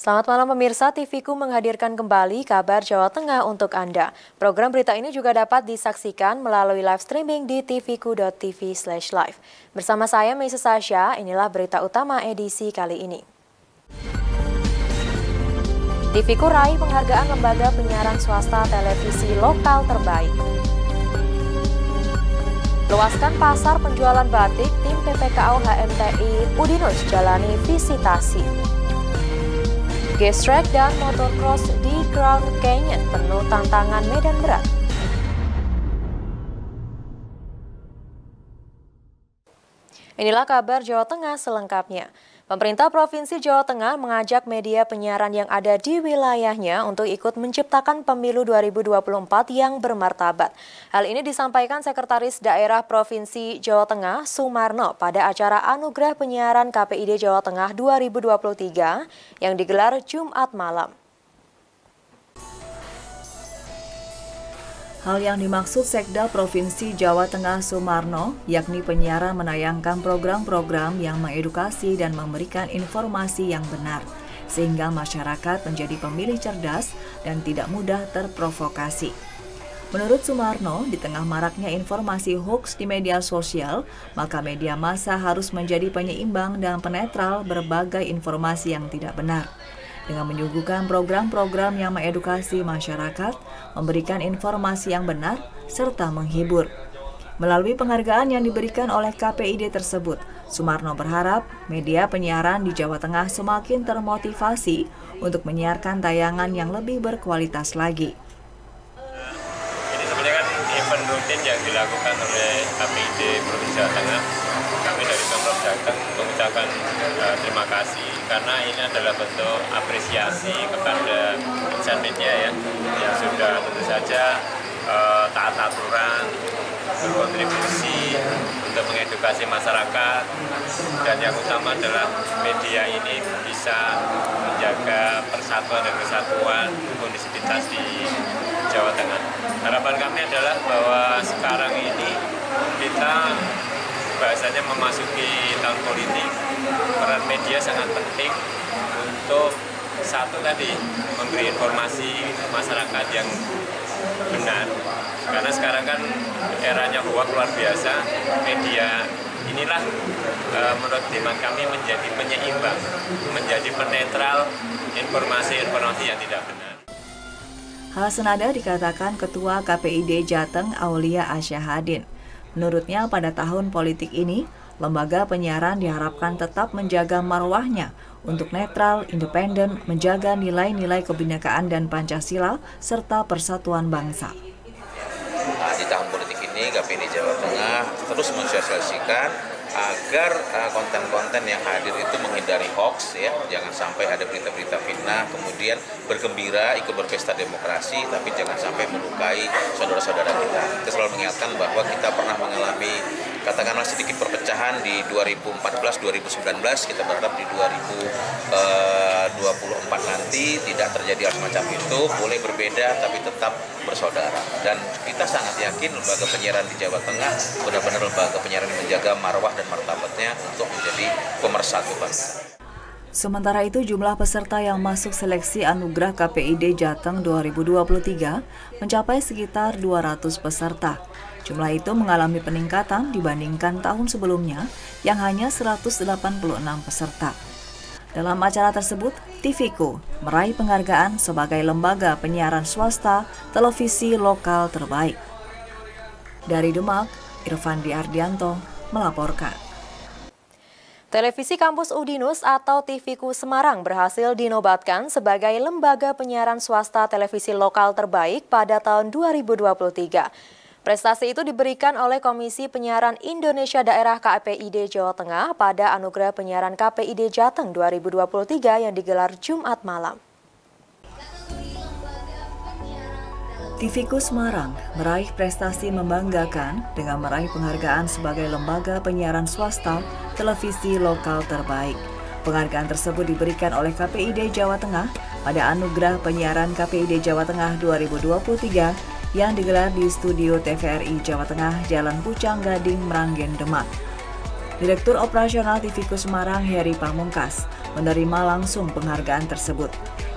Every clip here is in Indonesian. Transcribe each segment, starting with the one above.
Selamat malam pemirsa, TV-ku menghadirkan kembali kabar Jawa Tengah untuk Anda. Program berita ini juga dapat disaksikan melalui live streaming di tvku.tv/live. Bersama saya Meisa Sasha, inilah berita utama edisi kali ini. TV-ku raih penghargaan lembaga penyiaran swasta televisi lokal terbaik. Luaskan pasar penjualan batik, tim PPKO HMTI Udinus jalani visitasi. Gestrek dan motocross di Grand Canyon penuh tantangan medan berat. Inilah kabar Jawa Tengah selengkapnya. Pemerintah Provinsi Jawa Tengah mengajak media penyiaran yang ada di wilayahnya untuk ikut menciptakan pemilu 2024 yang bermartabat. Hal ini disampaikan Sekretaris Daerah Provinsi Jawa Tengah, Sumarno, pada acara Anugerah Penyiaran KPID Jawa Tengah 2023 yang digelar Jumat malam. Hal yang dimaksud Sekda Provinsi Jawa Tengah Sumarno, yakni penyiaran menayangkan program-program yang mengedukasi dan memberikan informasi yang benar, sehingga masyarakat menjadi pemilih cerdas dan tidak mudah terprovokasi. Menurut Sumarno, di tengah maraknya informasi hoaks di media sosial, maka media massa harus menjadi penyeimbang dan penetral berbagai informasi yang tidak benar. Dengan menyuguhkan program-program yang mengedukasi masyarakat, memberikan informasi yang benar, serta menghibur. Melalui penghargaan yang diberikan oleh KPID tersebut, Sumarno berharap media penyiaran di Jawa Tengah semakin termotivasi untuk menyiarkan tayangan yang lebih berkualitas lagi. Ini sebenarnya kan event rutin yang dilakukan oleh KPID Provinsi Jawa Tengah. Kami dari Pemprov Jateng mengucapkan terima kasih karena ini adalah bentuk apresiasi kepada insan media yang sudah tentu saja taat aturan, berkontribusi untuk mengedukasi masyarakat, dan yang utama adalah media ini bisa menjaga persatuan dan kesatuan kondisivitas di Jawa Tengah. Harapan kami adalah bahwa sekarang ini kita bahasanya memasuki tahun politik, peran media sangat penting untuk satu tadi memberi informasi masyarakat yang benar, karena sekarang kan eranya hoax luar biasa. Media inilah menurut hemat kami menjadi penyeimbang, menjadi penetral informasi-informasi yang tidak benar. Hal senada dikatakan Ketua KPID Jateng Aulia Asyahadin. Menurutnya pada tahun politik ini, lembaga penyiaran diharapkan tetap menjaga marwahnya untuk netral, independen, menjaga nilai-nilai kebinekaan dan Pancasila, serta persatuan bangsa. Di tahun politik ini, KPID Jawa Tengah terus mensosialisasikan agar konten-konten yang hadir itu menghindari hoax, ya, jangan sampai ada berita-berita fitnah, kemudian bergembira ikut berpesta demokrasi, tapi jangan sampai melukai saudara-saudara kita. Kita selalu mengingatkan bahwa kita pernah mengalami katakanlah sedikit perpecahan di 2014-2019, kita berharap di 2024 nanti tidak terjadi hal semacam itu, boleh berbeda tapi tetap bersaudara. Dan kita sangat yakin lembaga penyiaran di Jawa Tengah benar-benar lembaga penyiaran yang menjaga marwah dan martabatnya untuk menjadi pemersatu bangsa. Sementara itu, jumlah peserta yang masuk seleksi Anugerah KPID Jateng 2023 mencapai sekitar 200 peserta. Jumlah itu mengalami peningkatan dibandingkan tahun sebelumnya yang hanya 186 peserta. Dalam acara tersebut, TV-ku meraih penghargaan sebagai lembaga penyiaran swasta televisi lokal terbaik. Dari Demak, Irfandi Ardianto melaporkan. Televisi Kampus Udinus atau TV-ku Semarang berhasil dinobatkan sebagai lembaga penyiaran swasta televisi lokal terbaik pada tahun 2023. Prestasi itu diberikan oleh Komisi Penyiaran Indonesia Daerah KPID Jawa Tengah pada Anugerah Penyiaran KPID Jateng 2023 yang digelar Jumat malam. TV-ku Semarang meraih prestasi membanggakan dengan meraih penghargaan sebagai lembaga penyiaran swasta televisi lokal terbaik. Penghargaan tersebut diberikan oleh KPID Jawa Tengah pada Anugerah Penyiaran KPID Jawa Tengah 2023 yang digelar di Studio TVRI Jawa Tengah, Jalan Pucang Gading, Meranggen, Demak. Direktur Operasional TV-ku Semarang, Heri Pamungkas, menerima langsung penghargaan tersebut.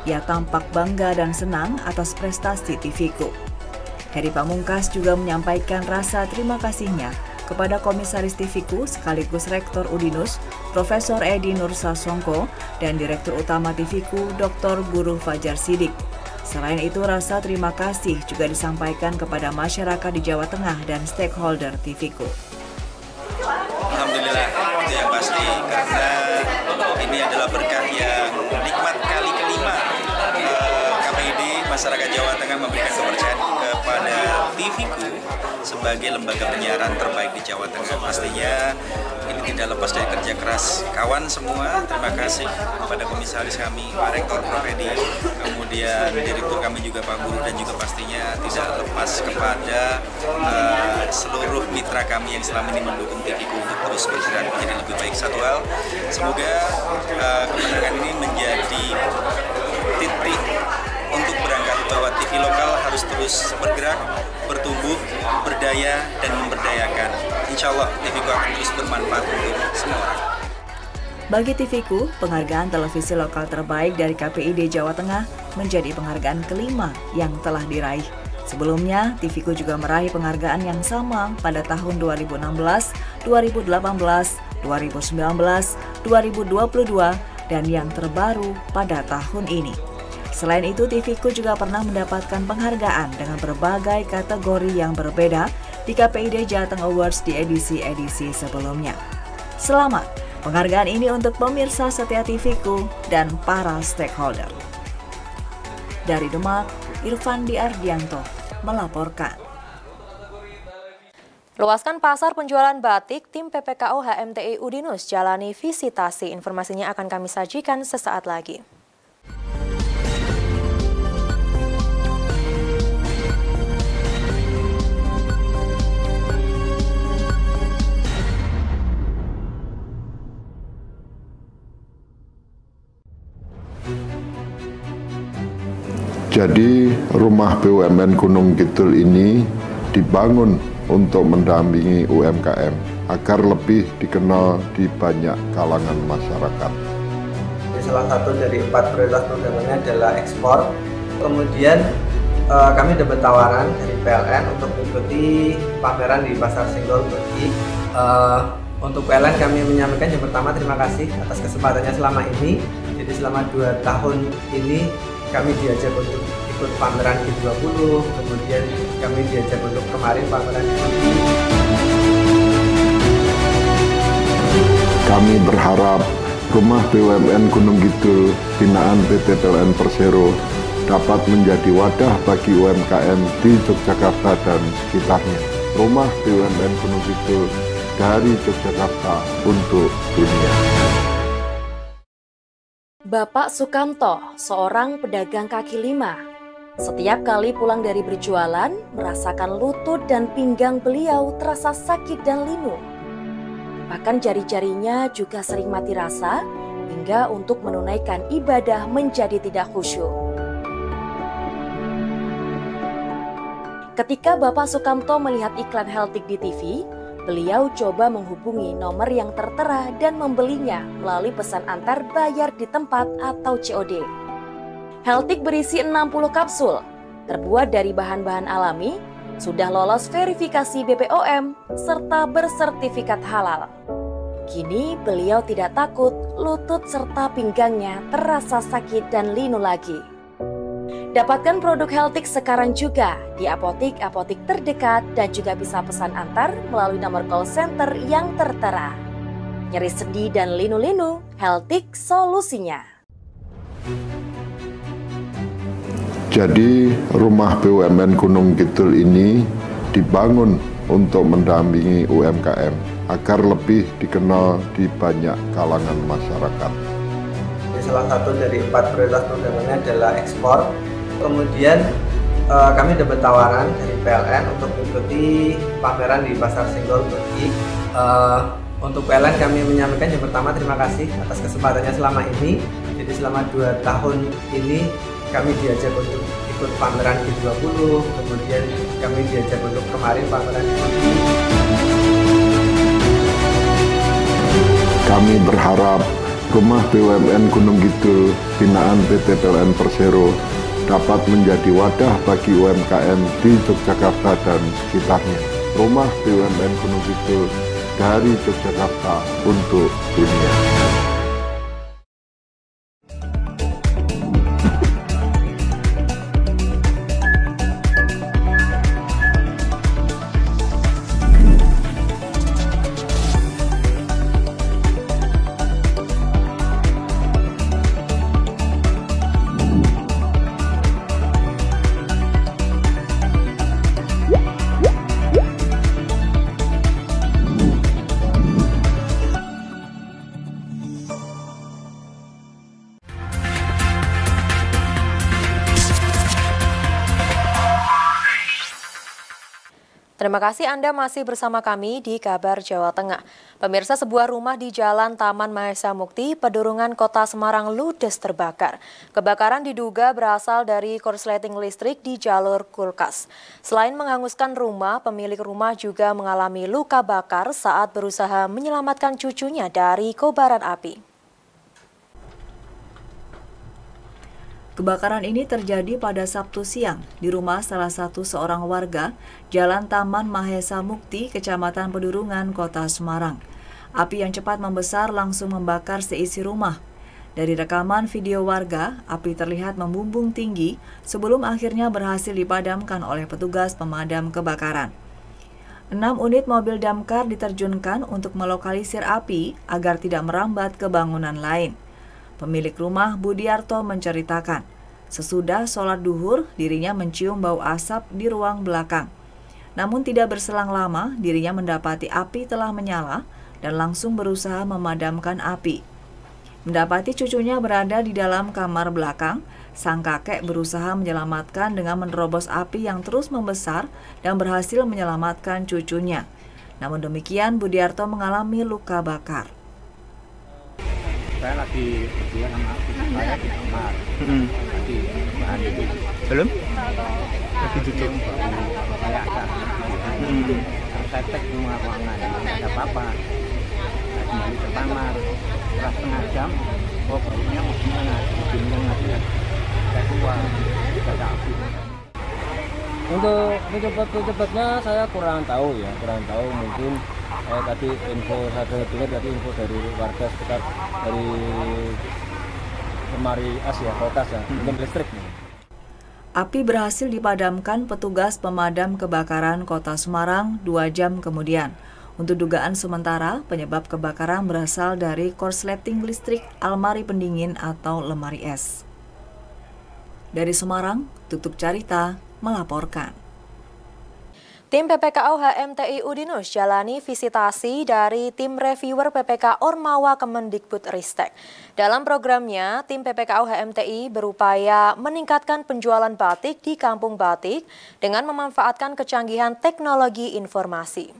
Ia tampak bangga dan senang atas prestasi TVku. Heri Pamungkas juga menyampaikan rasa terima kasihnya kepada Komisaris TVku sekaligus Rektor Udinus, Profesor Edi Nursasongko, dan Direktur Utama TVku, Dr. Guru Fajar Sidik. Selain itu, rasa terima kasih juga disampaikan kepada masyarakat di Jawa Tengah dan stakeholder TVku. Alhamdulillah, itu yang pasti, karena ini adalah berkah yang nikmat kali kelima KPID masyarakat Jawa Tengah memberikan kepercayaan kepada TVku sebagai lembaga penyiaran terbaik di Jawa Tengah. Pastinya ini tidak lepas dari kerja keras kawan semua. Terima kasih kepada komisaris kami, Pak Rektor Prof. Edi, kemudian direktur kami juga Pak Guru, dan juga pastinya tidak lepas kepada seluruh mitra kami yang selama ini mendukung TVku untuk terus bergerak menjadi lebih baik. Satu hal, semoga kemenangan ini menjadi titik untuk berangkat bahwa TV lokal harus terus bergerak, bertumbuh, berdaya, dan memberdayakan. Insya Allah TVku akan terus bermanfaat untuk semua orang. Bagi TVku, penghargaan televisi lokal terbaik dari KPID Jawa Tengah menjadi penghargaan kelima yang telah diraih. Sebelumnya, TVku juga meraih penghargaan yang sama pada tahun 2016, 2018, 2019, 2022, dan yang terbaru pada tahun ini. Selain itu, TVku juga pernah mendapatkan penghargaan dengan berbagai kategori yang berbeda di KPID Jateng Awards di edisi-edisi sebelumnya. Selamat penghargaan ini untuk pemirsa setia TVku dan para stakeholder. Dari Demak, Irfandi Ardianto melaporkan. Luaskan pasar penjualan batik, tim PPKO HMTI Udinus jalani visitasi. Informasinya akan kami sajikan sesaat lagi. Jadi rumah BUMN Gunung Kidul ini dibangun untuk mendampingi UMKM agar lebih dikenal di banyak kalangan masyarakat. Salah satu dari 4 prioritas programnya adalah ekspor. Kemudian kami dapat tawaran dari PLN untuk mengikuti pameran di Pasar Senggol Turki. Untuk PLN kami menyampaikan yang pertama terima kasih atas kesempatannya selama ini. Jadi selama 2 tahun ini kami diajak untuk ikut pameran G20, kemudian kami diajak untuk kemarin pameran di Turki. Kami berharap rumah BUMN Gunung Kidul binaan PT PLN Persero dapat menjadi wadah bagi UMKM di Yogyakarta dan sekitarnya. Rumah BUMN Gunung Kidul dari Yogyakarta untuk dunia. Bapak Sukamto, seorang pedagang kaki lima. Setiap kali pulang dari berjualan, merasakan lutut dan pinggang beliau terasa sakit dan linu. Bahkan jari-jarinya juga sering mati rasa, hingga untuk menunaikan ibadah menjadi tidak khusyuk. Ketika Bapak Sukamto melihat iklan Heltik di TV, beliau coba menghubungi nomor yang tertera dan membelinya melalui pesan antar bayar di tempat atau COD. Heltik berisi 60 kapsul, terbuat dari bahan-bahan alami, sudah lolos verifikasi BPOM, serta bersertifikat halal. Kini beliau tidak takut lutut serta pinggangnya terasa sakit dan linu lagi. Dapatkan produk Heltik sekarang juga di apotik-apotik terdekat dan juga bisa pesan antar melalui nomor call center yang tertera. Nyeri sendi dan linu-linu, Heltik solusinya. Jadi rumah BUMN Gunung Kidul ini dibangun untuk mendampingi UMKM agar lebih dikenal di banyak kalangan masyarakat. Salah satu dari 4 prioritas programnya adalah ekspor. Kemudian kami dapat tawaran dari PLN untuk mengikuti pameran di Pasar Senggol Turki. Untuk PLN kami menyampaikan yang pertama terima kasih atas kesempatannya selama ini. Jadi selama 2 tahun ini kami diajak untuk ikut pameran G20, kemudian kami diajak untuk kemarin pameran di Turki. Kami berharap Rumah BUMN Gunung Kidul binaan PT PLN Persero dapat menjadi wadah bagi UMKM di Yogyakarta dan sekitarnya. Rumah BUMN Gunung Kidul dari Yogyakarta untuk dunia. Terima kasih Anda masih bersama kami di Kabar Jawa Tengah. Pemirsa, sebuah rumah di Jalan Taman Mahesa Mukti, Pedurungan Kota Semarang ludes terbakar. Kebakaran diduga berasal dari korsleting listrik di jalur kulkas. Selain menghanguskan rumah, pemilik rumah juga mengalami luka bakar saat berusaha menyelamatkan cucunya dari kobaran api. Kebakaran ini terjadi pada Sabtu siang di rumah salah satu seorang warga Jalan Taman Mahesa Mukti, Kecamatan Pedurungan, Kota Semarang. Api yang cepat membesar langsung membakar seisi rumah. Dari rekaman video warga, api terlihat membumbung tinggi sebelum akhirnya berhasil dipadamkan oleh petugas pemadam kebakaran. 6 unit mobil damkar diterjunkan untuk melokalisir api agar tidak merambat ke bangunan lain. Pemilik rumah Budiarto menceritakan, sesudah sholat duhur dirinya mencium bau asap di ruang belakang. Namun tidak berselang lama dirinya mendapati api telah menyala dan langsung berusaha memadamkan api. Mendapati cucunya berada di dalam kamar belakang, sang kakek berusaha menyelamatkan dengan menerobos api yang terus membesar dan berhasil menyelamatkan cucunya. Namun demikian Budiarto mengalami luka bakar. Saya lagi berdua sama saya di kamar. Lagi bahan itu. Belum? Lagi duduk. Saya agak. Saya cek semua ruangan. Tidak ada apa-apa. Saya kembali ke kamar. Setelah setengah jam, oh baunya gimana? Mobilnya lagi. Saya keluar. Tidak ada api. Untuk penyebabnya saya kurang tahu ya. Mungkin tadi info saya dengar tadi info dari warga sekitar dari Kemari Asia Kulkas ya, mungkin listrik. Api berhasil dipadamkan petugas pemadam kebakaran Kota Semarang 2 jam kemudian. Untuk dugaan sementara, penyebab kebakaran berasal dari korsleting listrik almari pendingin atau lemari es. Dari Semarang, Tutuk Carita melaporkan. Tim PPKO HMTI Udinus jalani visitasi dari tim reviewer PPK Ormawa Kemendikbudristek. Dalam programnya, tim PPKO HMTI berupaya meningkatkan penjualan batik di kampung batik dengan memanfaatkan kecanggihan teknologi informasi.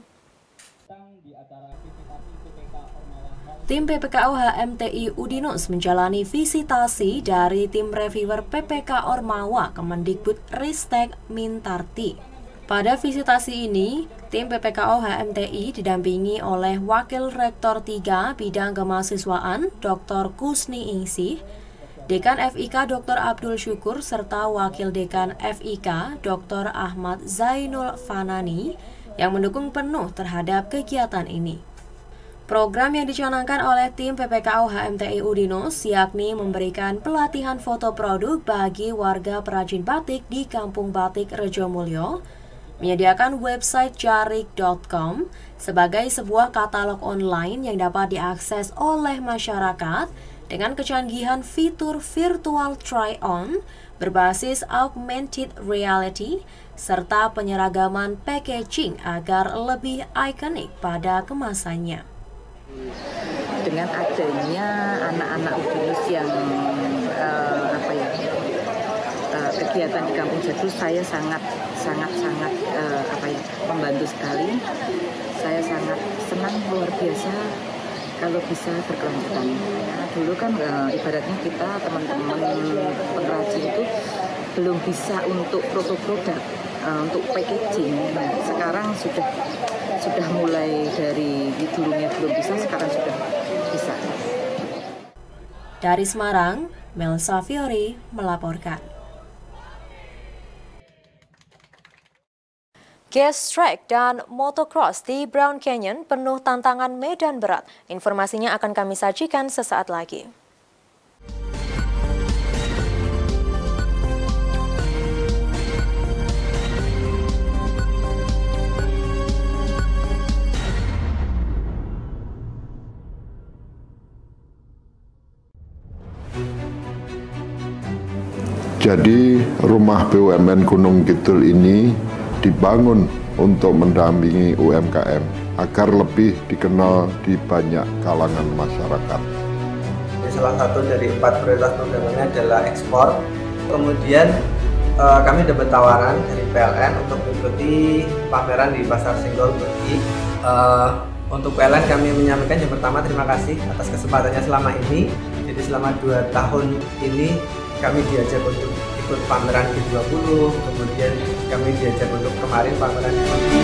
Tim PPKO HMTI Udinus menjalani visitasi dari tim reviewer PPK Ormawa Kemendikbudristek Mintarti. Pada visitasi ini, tim PPKO HMTI didampingi oleh Wakil Rektor 3 Bidang Kemahasiswaan Dr. Kusni Ingsih, Dekan FIK Dr. Abdul Syukur, serta Wakil Dekan FIK Dr. Ahmad Zainul Fanani yang mendukung penuh terhadap kegiatan ini. Program yang dicanangkan oleh tim PPKO HMTI Udinus yakni memberikan pelatihan foto produk bagi warga perajin batik di Kampung Batik Rejomulyo, menyediakan website jarik.com sebagai sebuah katalog online yang dapat diakses oleh masyarakat dengan kecanggihan fitur virtual try-on berbasis augmented reality serta penyeragaman packaging agar lebih ikonik pada kemasannya. Dengan adanya anak-anak Udinus yang kegiatan di Kampung Jadul, saya sangat membantu sekali. Saya sangat senang, luar biasa kalau bisa berkelanjutan. Dulu kan ibaratnya kita teman-teman pengrajin itu belum bisa untuk produk, untuk packaging. Nah, sekarang sudah mulai dari dulunya belum bisa, sekarang sudah bisa. Dari Semarang, Melsa Fiori melaporkan. Gas track dan motocross di Brown Canyon penuh tantangan medan berat. Informasinya akan kami sajikan sesaat lagi. Jadi rumah BUMN Gunung Kidul ini dibangun untuk mendampingi UMKM agar lebih dikenal di banyak kalangan masyarakat. Salah satu dari 4 prioritas programnya adalah ekspor. Kemudian kami dapat tawaran dari PLN untuk mengikuti pameran di Pasar Senggol Turki. Untuk PLN kami menyampaikan yang pertama terima kasih atas kesempatannya selama ini. Jadi selama 2 tahun ini kami diajak untuk ikut pameran G20, kemudian kami diajak untuk kemarin pameran di Turki.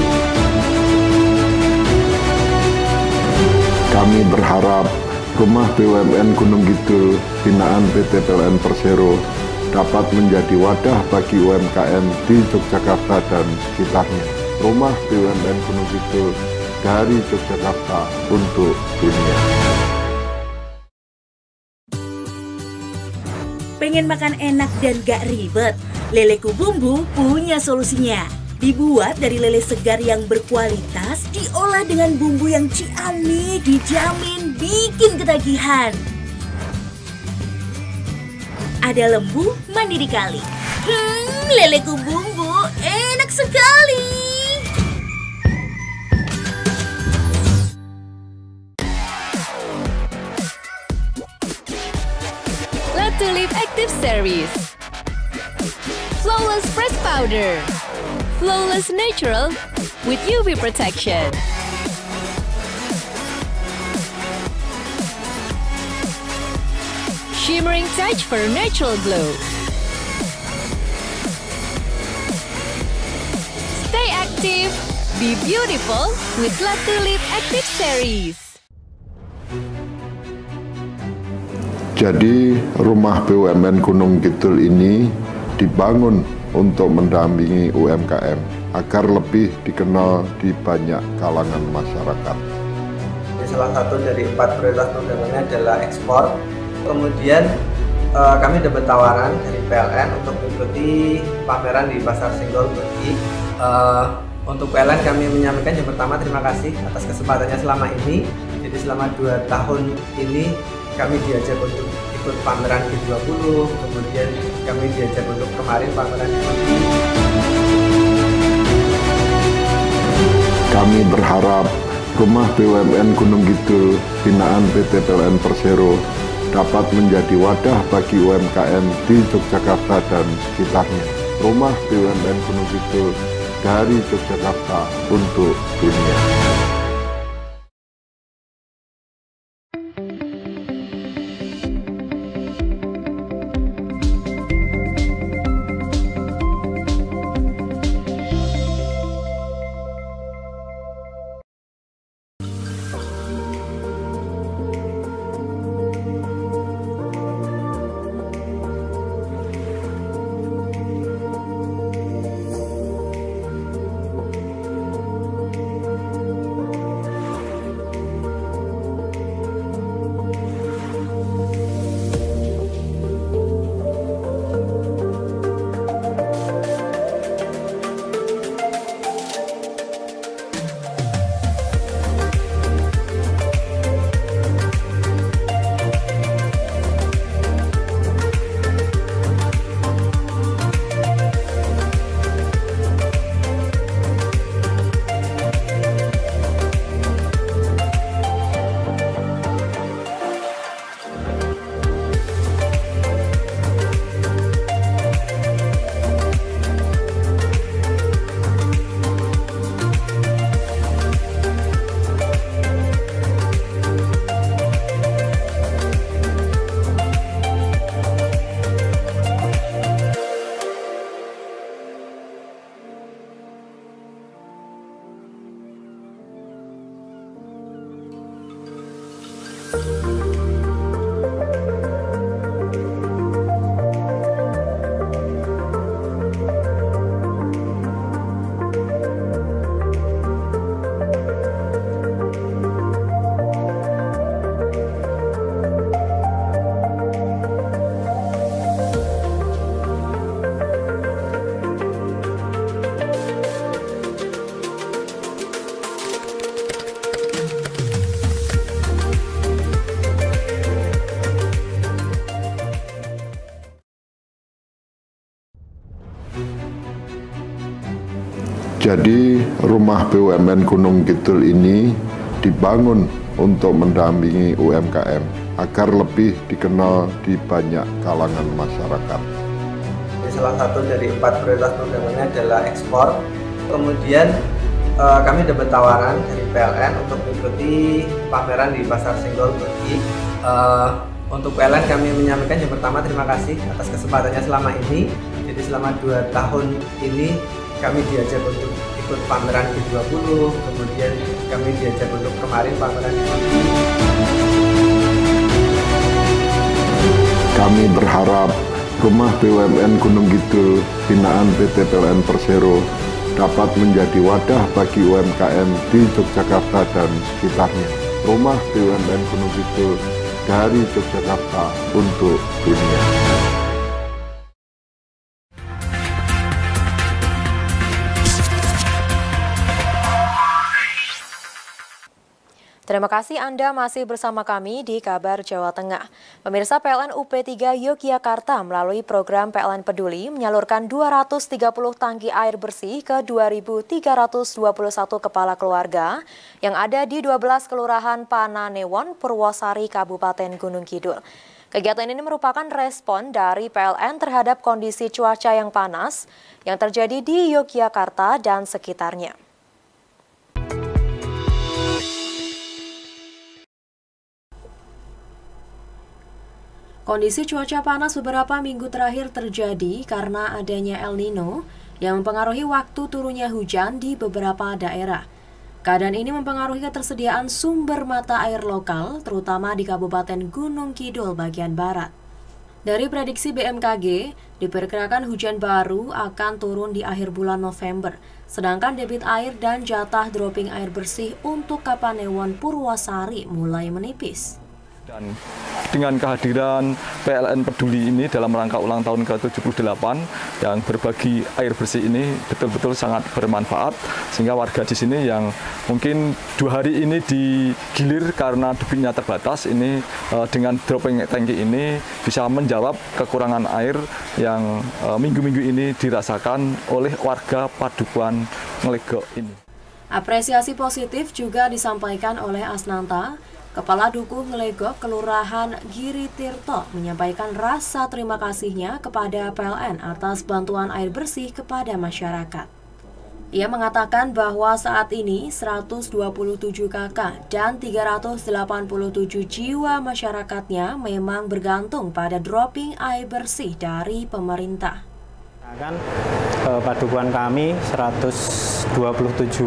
Kami berharap rumah BUMN Gunung Kidul binaan PT PLN Persero dapat menjadi wadah bagi UMKM di Yogyakarta dan sekitarnya. Rumah BUMN Gunung Kidul dari Yogyakarta untuk dunia. Pengen makan enak dan gak ribet? Leleku Bumbu punya solusinya. Dibuat dari lele segar yang berkualitas, diolah dengan bumbu yang ciamik, dijamin bikin ketagihan. Ada lembu mandi di kali. Leleku Bumbu enak sekali. Tulip Active Series, Flawless Press Powder, Flawless Natural with UV Protection. Shimmering touch for natural glow. Stay active, be beautiful with La Tulip Active Series. Jadi rumah BUMN Gunung Kidul ini dibangun untuk mendampingi UMKM agar lebih dikenal di banyak kalangan masyarakat. Salah satu dari 4 prioritas programnya adalah ekspor. Kemudian kami dapat tawaran dari PLN untuk mengikuti pameran di Pasar Senggol Turki. Untuk PLN kami menyampaikan yang pertama terima kasih atas kesempatannya selama ini. Jadi selama 2 tahun ini kami diajak untuk ikut pameran G20, kemudian kami diajak untuk kemarin pameran di Turki. Kami berharap rumah BUMN Gunung Kidul binaan PT PLN Persero dapat menjadi wadah bagi UMKM di Yogyakarta dan sekitarnya. Rumah BUMN Gunung Kidul dari Yogyakarta untuk dunia. Jadi rumah BUMN Gunung Kidul ini dibangun untuk mendampingi UMKM agar lebih dikenal di banyak kalangan masyarakat. Salah satu dari 4 prioritas programnya adalah ekspor. Kemudian kami dapat tawaran dari PLN untuk mengikuti pameran di Pasar Senggol Turki. Untuk PLN kami menyampaikan yang pertama terima kasih atas kesempatannya selama ini. Jadi selama 2 tahun ini kami diajak untuk ikut pameran G20, kemudian kami diajak untuk kemarin pameran di Turki. Kami berharap rumah BUMN Gunung Kidul binaan PT PLN Persero dapat menjadi wadah bagi UMKM di Yogyakarta dan sekitarnya. Rumah BUMN Gunung Kidul dari Yogyakarta untuk dunia. Terima kasih Anda masih bersama kami di Kabar Jawa Tengah. Pemirsa, PLN UP3 Yogyakarta melalui program PLN Peduli menyalurkan 230 tangki air bersih ke 2.321 kepala keluarga yang ada di 12 kelurahan Pananewon, Purwosari, Kabupaten Gunung Kidul. Kegiatan ini merupakan respon dari PLN terhadap kondisi cuaca yang panas yang terjadi di Yogyakarta dan sekitarnya. Kondisi cuaca panas beberapa minggu terakhir terjadi karena adanya El Nino yang mempengaruhi waktu turunnya hujan di beberapa daerah. Keadaan ini mempengaruhi ketersediaan sumber mata air lokal, terutama di Kabupaten Gunung Kidul bagian barat. Dari prediksi BMKG, diperkirakan hujan baru akan turun di akhir bulan November, sedangkan debit air dan jatah dropping air bersih untuk Kapanewon Purwosari mulai menipis. Dan dengan kehadiran PLN Peduli ini dalam rangka ulang tahun ke-78 yang berbagi air bersih ini betul-betul sangat bermanfaat, sehingga warga di sini yang mungkin 2 hari ini digilir karena debitnya terbatas, ini dengan dropping tangki ini bisa menjawab kekurangan air yang minggu-minggu ini dirasakan oleh warga Padukuan Ngelegok ini. Apresiasi positif juga disampaikan oleh Asnanta, Kepala Dukuh Ngelegok Kelurahan Giri Tirto, menyampaikan rasa terima kasihnya kepada PLN atas bantuan air bersih kepada masyarakat. Ia mengatakan bahwa saat ini 127 kakak dan 387 jiwa masyarakatnya memang bergantung pada dropping air bersih dari pemerintah. Kan padukuan kami 127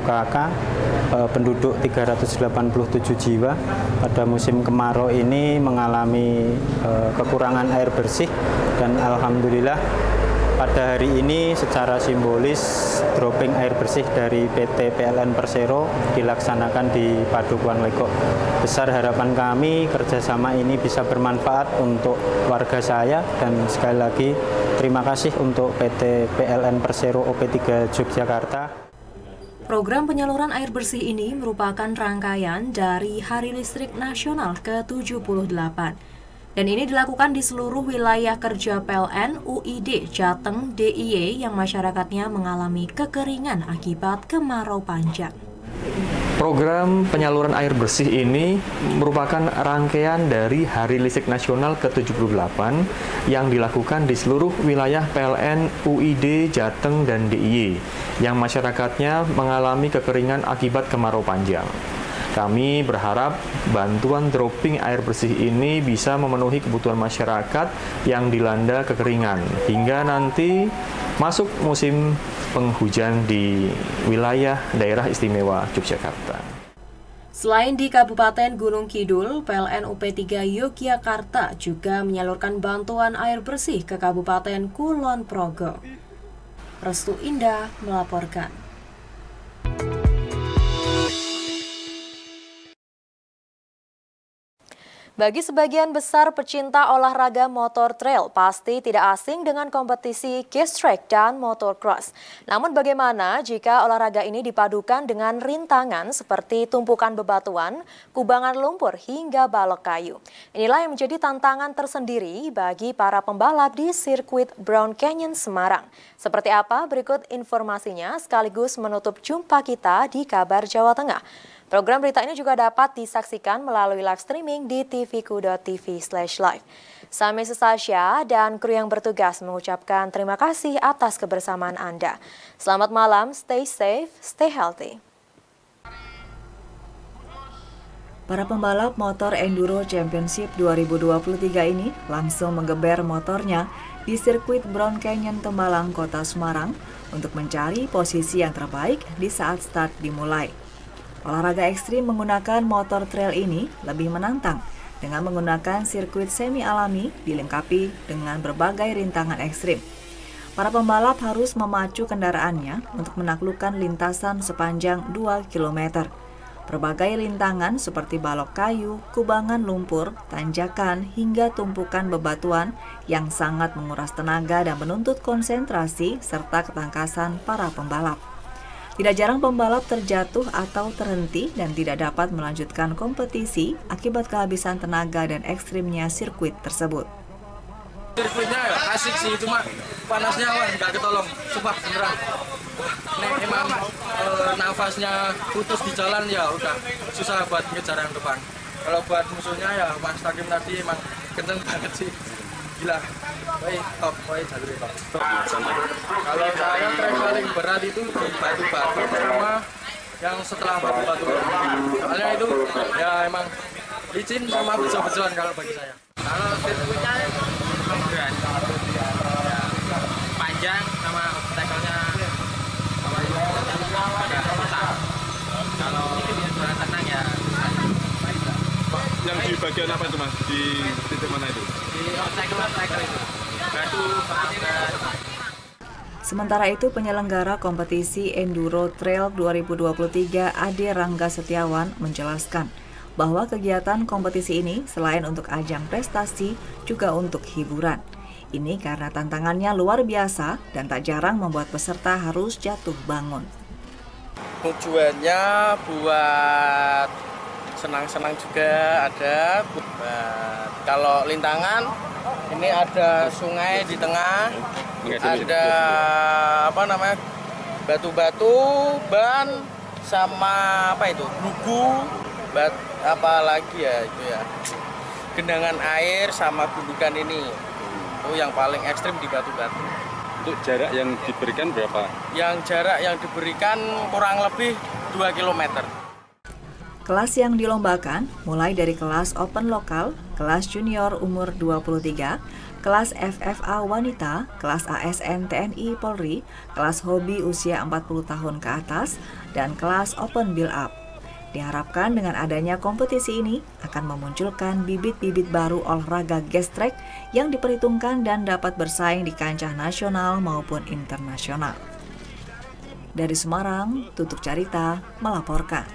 kakak, penduduk 387 jiwa. Pada musim kemarau ini mengalami kekurangan air bersih, dan alhamdulillah pada hari ini secara simbolis dropping air bersih dari PT PLN Persero dilaksanakan di Padukuan Legok. Besar harapan kami kerjasama ini bisa bermanfaat untuk warga saya, dan sekali lagi terima kasih untuk PT PLN Persero UP3 Yogyakarta. Program penyaluran air bersih ini merupakan rangkaian dari Hari Listrik Nasional ke-78. Dan ini dilakukan di seluruh wilayah kerja PLN, UID, Jateng, DIY yang masyarakatnya mengalami kekeringan akibat kemarau panjang. Program penyaluran air bersih ini merupakan rangkaian dari Hari Listrik Nasional ke-78 yang dilakukan di seluruh wilayah PLN, UID, Jateng, dan DIY yang masyarakatnya mengalami kekeringan akibat kemarau panjang. Kami berharap bantuan dropping air bersih ini bisa memenuhi kebutuhan masyarakat yang dilanda kekeringan hingga nanti masuk musim penghujan di wilayah daerah istimewa Yogyakarta. Selain di Kabupaten Gunung Kidul, PLN UP3 Yogyakarta juga menyalurkan bantuan air bersih ke Kabupaten Kulon Progo. Restu Indah melaporkan. Bagi sebagian besar pecinta olahraga motor trail, pasti tidak asing dengan kompetisi Gas Track dan motocross. Namun bagaimana jika olahraga ini dipadukan dengan rintangan seperti tumpukan bebatuan, kubangan lumpur hingga balok kayu? Inilah yang menjadi tantangan tersendiri bagi para pembalap di sirkuit Brown Canyon Semarang. Seperti apa berikut informasinya sekaligus menutup jumpa kita di Kabar Jawa Tengah. Program berita ini juga dapat disaksikan melalui live streaming di tvku.tv/live. Sami Sesasya dan kru yang bertugas mengucapkan terima kasih atas kebersamaan Anda. Selamat malam, stay safe, stay healthy. Para pembalap motor Enduro Championship 2023 ini langsung menggeber motornya di sirkuit Brown Canyon Tembalang, Kota Semarang untuk mencari posisi yang terbaik di saat start dimulai. Olahraga ekstrim menggunakan motor trail ini lebih menantang dengan menggunakan sirkuit semi alami dilengkapi dengan berbagai rintangan ekstrim. Para pembalap harus memacu kendaraannya untuk menaklukkan lintasan sepanjang 2 km. Berbagai rintangan seperti balok kayu, kubangan lumpur, tanjakan, hingga tumpukan bebatuan yang sangat menguras tenaga dan menuntut konsentrasi serta ketangkasan para pembalap. Tidak jarang pembalap terjatuh atau terhenti dan tidak dapat melanjutkan kompetisi akibat kehabisan tenaga dan ekstrimnya sirkuit tersebut. Sirkuitnya asik sih, cuma panasnya nggak ketolong, sumpah beneran. Nih emang nafasnya putus di jalan ya udah susah buat ngejar yang depan. Kalau buat musuhnya ya Mas Takim tadi emang kenceng banget sih. Gila, top, jalur top. Kalau saya trek paling berat itu di batu-batu sama yang setelah batu-batu. Soalnya itu ya emang licin sama bejo-bejoan kalau bagi saya. Kalau sirkuitnya memang berat, ya, panjang sama obstacle-nya agak susah. Kalau berat tenang ya. Yang di bagian apa itu Mas? Di titik mana itu? Di obstacle itu. Batu sama Sementara itu, penyelenggara kompetisi Enduro Trail 2023 Ade Rangga Setiawan menjelaskan bahwa kegiatan kompetisi ini selain untuk ajang prestasi juga untuk hiburan. Ini karena tantangannya luar biasa dan tak jarang membuat peserta harus jatuh bangun. Tujuannya buat senang-senang juga ada. Kalau lintangan ini ada sungai di tengah, ada batu-batu, ban sama lugu, apalagi ya itu ya genangan air sama gundukan ini. Itu yang paling ekstrim di batu-batu. Untuk jarak yang diberikan berapa? Yang jarak yang diberikan kurang lebih 2 km. Kelas yang dilombakan mulai dari kelas open lokal, kelas junior umur 23, kelas FFA wanita, kelas ASN TNI Polri, kelas hobi usia 40 tahun ke atas, dan kelas open build up. Diharapkan dengan adanya kompetisi ini akan memunculkan bibit-bibit baru olahraga gas track yang diperhitungkan dan dapat bersaing di kancah nasional maupun internasional. Dari Semarang, Tutuk Carita melaporkan.